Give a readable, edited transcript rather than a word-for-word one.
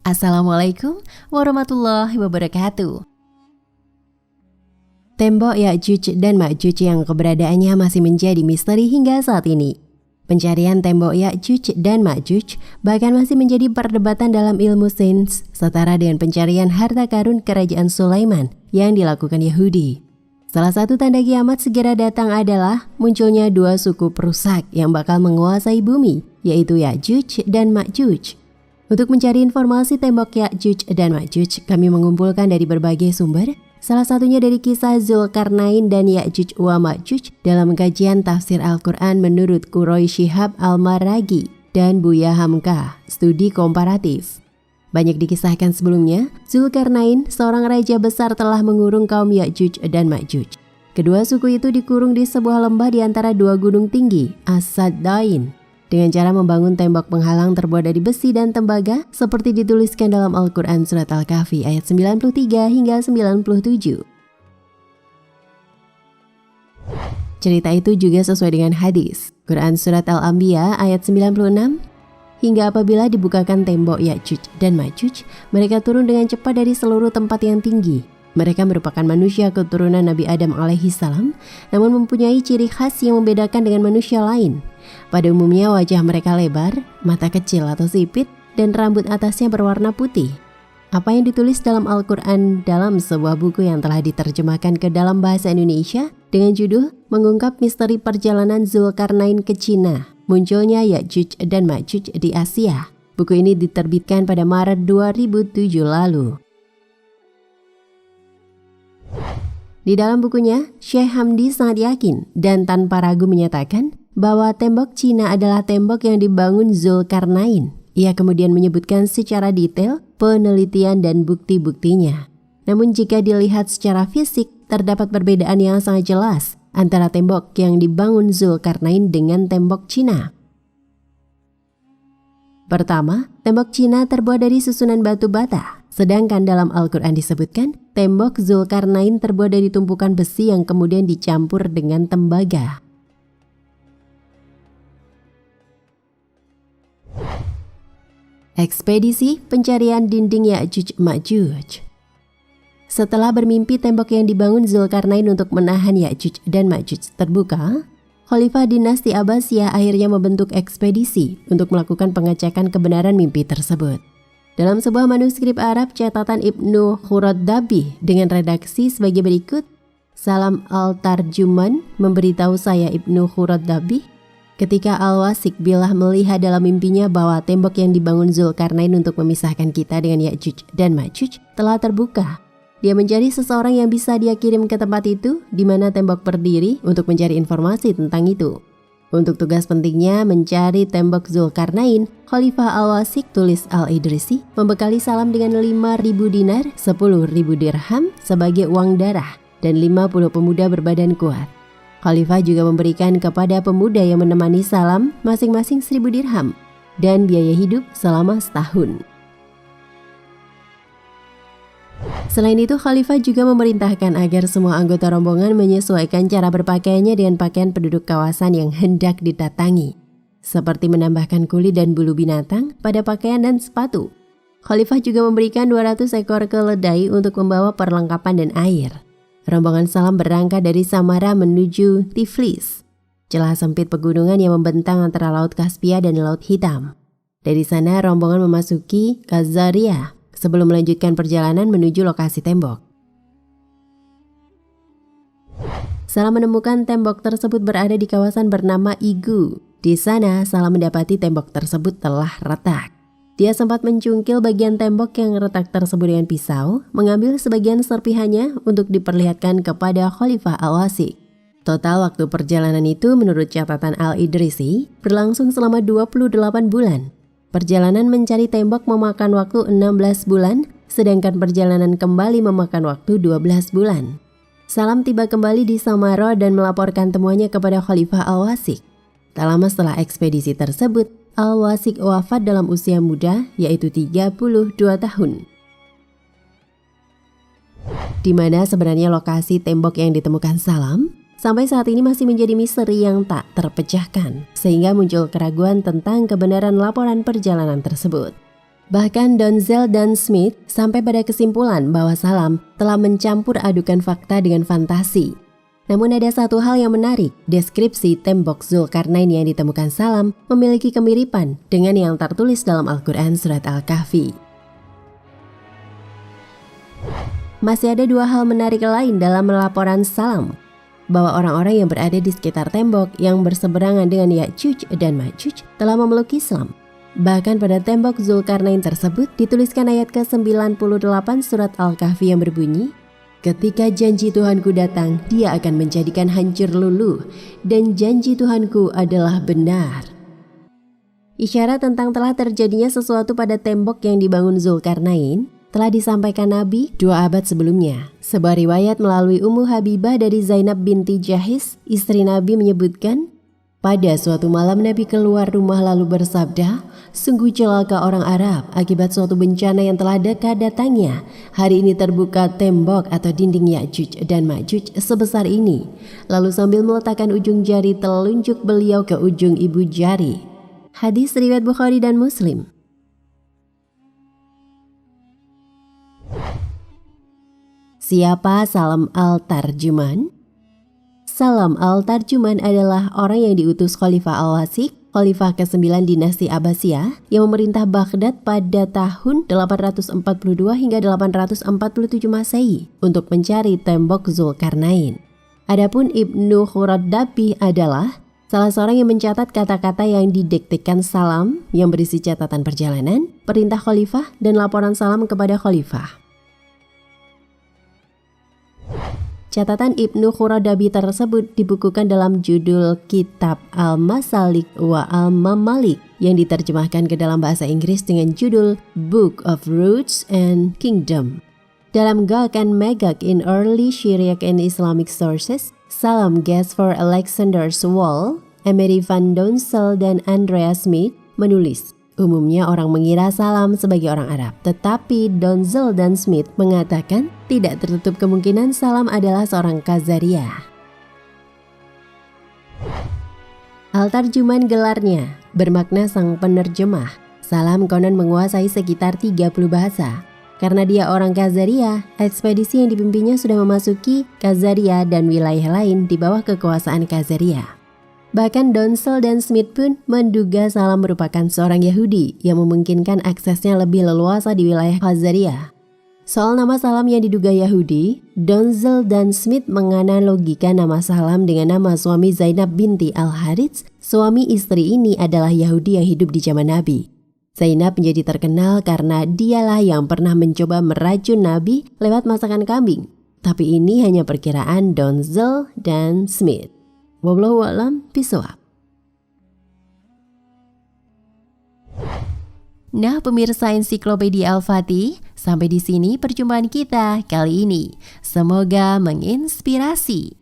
Assalamualaikum warahmatullahi wabarakatuh. Tembok Ya'juj dan Ma'juj yang keberadaannya masih menjadi misteri hingga saat ini. Pencarian tembok Ya'juj dan Ma'juj bahkan masih menjadi perdebatan dalam ilmu sains, setara dengan pencarian harta karun kerajaan Sulaiman yang dilakukan Yahudi. Salah satu tanda kiamat segera datang adalah munculnya dua suku perusak yang bakal menguasai bumi, yaitu Ya'juj dan Ma'juj. Untuk mencari informasi tembok Ya'juj dan Ma'juj, kami mengumpulkan dari berbagai sumber, salah satunya dari kisah Zulkarnain dan Ya'juj wa Ma'juj dalam kajian tafsir Al-Quran menurut Quroi Shihab Al-Maragi dan Buya Hamka, studi komparatif. Banyak dikisahkan sebelumnya, Zulkarnain, seorang raja besar, telah mengurung kaum Ya'juj dan Ma'juj. Kedua suku itu dikurung di sebuah lembah di antara dua gunung tinggi, As-Saddain, dengan cara membangun tembok penghalang terbuat dari besi dan tembaga seperti dituliskan dalam Al-Quran Surat Al-Kahfi ayat 93 hingga 97. Cerita itu juga sesuai dengan hadis Quran Surat Al-Anbiya ayat 96, hingga apabila dibukakan tembok Ya'juj dan Ma'juj, mereka turun dengan cepat dari seluruh tempat yang tinggi. Mereka merupakan manusia keturunan Nabi Adam alaihissalam, namun mempunyai ciri khas yang membedakan dengan manusia lain. Pada umumnya wajah mereka lebar, mata kecil atau sipit, dan rambut atasnya berwarna putih. Apa yang ditulis dalam Al-Quran dalam sebuah buku yang telah diterjemahkan ke dalam bahasa Indonesia dengan judul Mengungkap Misteri Perjalanan Zulkarnain ke Cina, munculnya Ya'juj dan Ma'juj di Asia. Buku ini diterbitkan pada Maret 2007 lalu. Di dalam bukunya, Syekh Hamdi sangat yakin dan tanpa ragu menyatakan bahwa tembok Cina adalah tembok yang dibangun Zulkarnain. Ia kemudian menyebutkan secara detail penelitian dan bukti-buktinya. Namun jika dilihat secara fisik, terdapat perbedaan yang sangat jelas antara tembok yang dibangun Zulkarnain dengan tembok Cina. Pertama, tembok Cina terbuat dari susunan batu bata, sedangkan dalam Al-Quran disebutkan tembok Zulkarnain terbuat dari tumpukan besi yang kemudian dicampur dengan tembaga. Ekspedisi pencarian dinding Ya'juj Ma'juj. Setelah bermimpi tembok yang dibangun Zulkarnain untuk menahan Ya'juj dan Ma'juj terbuka, Khalifah dinasti Abbasiyah akhirnya membentuk ekspedisi untuk melakukan pengecekan kebenaran mimpi tersebut. Dalam sebuah manuskrip Arab catatan Ibnu Khurraddabi dengan redaksi sebagai berikut, Salam Al-Tarjuman memberitahu saya Ibnu Khurraddabi, ketika Al-Wasik Billah melihat dalam mimpinya bahwa tembok yang dibangun Zulkarnain untuk memisahkan kita dengan Ya'juj dan Ma'juj telah terbuka. Dia mencari seseorang yang bisa dia kirim ke tempat itu di mana tembok berdiri untuk mencari informasi tentang itu. Untuk tugas pentingnya mencari tembok Zulkarnain, Khalifah Al-Wasik, tulis Al-Idrisi, membekali Salam dengan 5.000 dinar, 10.000 dirham sebagai uang darah, dan 50 pemuda berbadan kuat. Khalifah juga memberikan kepada pemuda yang menemani Salam masing-masing 1.000 dirham dan biaya hidup selama setahun. Selain itu, Khalifah juga memerintahkan agar semua anggota rombongan menyesuaikan cara berpakaiannya dengan pakaian penduduk kawasan yang hendak didatangi, seperti menambahkan kulit dan bulu binatang pada pakaian dan sepatu. Khalifah juga memberikan 200 ekor keledai untuk membawa perlengkapan dan air. Rombongan Salam berangkat dari Samara menuju Tiflis, celah sempit pegunungan yang membentang antara Laut Kaspia dan Laut Hitam. Dari sana rombongan memasuki Khazaria sebelum melanjutkan perjalanan menuju lokasi tembok. Salam menemukan tembok tersebut berada di kawasan bernama Igu. Di sana Salam mendapati tembok tersebut telah retak. Dia sempat mencungkil bagian tembok yang retak tersebut dengan pisau, mengambil sebagian serpihannya untuk diperlihatkan kepada Khalifah Al-Wasik. Total waktu perjalanan itu menurut catatan Al-Idrisi berlangsung selama 28 bulan. Perjalanan mencari tembok memakan waktu 16 bulan, sedangkan perjalanan kembali memakan waktu 12 bulan. Salam tiba kembali di Samara dan melaporkan temuannya kepada Khalifah Al-Wasik. Tak lama setelah ekspedisi tersebut, Al-Wasik wafat dalam usia muda, yaitu 32 tahun. Di mana sebenarnya lokasi tembok yang ditemukan Salam? Sampai saat ini masih menjadi misteri yang tak terpecahkan, sehingga muncul keraguan tentang kebenaran laporan perjalanan tersebut. Bahkan Donzel dan Smith sampai pada kesimpulan bahwa Salam telah mencampur adukan fakta dengan fantasi. Namun ada satu hal yang menarik, deskripsi tembok Zulkarnain yang ditemukan Salam memiliki kemiripan dengan yang tertulis dalam Al-Quran Surat Al-Kahfi. Masih ada dua hal menarik lain dalam laporan Salam, bahwa orang-orang yang berada di sekitar tembok yang berseberangan dengan Ya'juj dan Ma'juj telah memeluk Islam. Bahkan pada tembok Zulkarnain tersebut dituliskan ayat ke-98 surat Al-Kahfi yang berbunyi, "Ketika janji Tuhanku datang, dia akan menjadikan hancur luluh, dan janji Tuhanku adalah benar." Isyarat tentang telah terjadinya sesuatu pada tembok yang dibangun Zulkarnain telah disampaikan Nabi 2 abad sebelumnya. Sebuah riwayat melalui Ummu Habibah dari Zainab binti Jahis, istri Nabi, menyebutkan, pada suatu malam Nabi keluar rumah lalu bersabda, "Sungguh celaka orang Arab akibat suatu bencana yang telah dekat datangnya. Hari ini terbuka tembok atau dinding Ya'juj dan Ma'juj sebesar ini." Lalu sambil meletakkan ujung jari telunjuk beliau ke ujung ibu jari. Hadis riwayat Bukhari dan Muslim. Siapa Salam Al-Tarjuman? Salam Al-Tarjuman adalah orang yang diutus Khalifah Al-Wasik, Khalifah ke-9 dinasti Abbasiyah, yang memerintah Baghdad pada tahun 842 hingga 847 Masehi untuk mencari tembok Zulkarnain. Adapun Ibnu Khuradabi adalah salah seorang yang mencatat kata-kata yang didiktekan Salam yang berisi catatan perjalanan, perintah Khalifah, dan laporan Salam kepada Khalifah. Catatan Ibnu Khuradabi tersebut dibukukan dalam judul Kitab Al-Masalik wa Al-Mamalik yang diterjemahkan ke dalam bahasa Inggris dengan judul Book of Roots and Kingdom. Dalam Gog and Magog in Early Syriac and Islamic Sources, Salam Guest for Alexander's Wall, Emery van Donsel dan Andrea Smith menulis, umumnya orang mengira Salam sebagai orang Arab, tetapi Donsel dan Smith mengatakan tidak tertutup kemungkinan Salam adalah seorang Khazariah. Al-Tarjuman gelarnya bermakna sang penerjemah. Salam konon menguasai sekitar 30 bahasa. Karena dia orang Khazariah, ekspedisi yang dipimpinnya sudah memasuki Khazaria dan wilayah lain di bawah kekuasaan Khazariah. Bahkan Donsel dan Smith pun menduga Salam merupakan seorang Yahudi yang memungkinkan aksesnya lebih leluasa di wilayah Khazaria. Soal nama Salam yang diduga Yahudi, Donsel dan Smith menganalogikan nama Salam dengan nama suami Zainab binti Al-Harits. Suami istri ini adalah Yahudi yang hidup di zaman Nabi. Zainab menjadi terkenal karena dialah yang pernah mencoba meracun Nabi lewat masakan kambing. Tapi ini hanya perkiraan Donsel dan Smith. Wallahu a'lam bishawab. Nah, pemirsa Ensiklopedia Al-Fatih, sampai di sini perjumpaan kita kali ini. Semoga menginspirasi.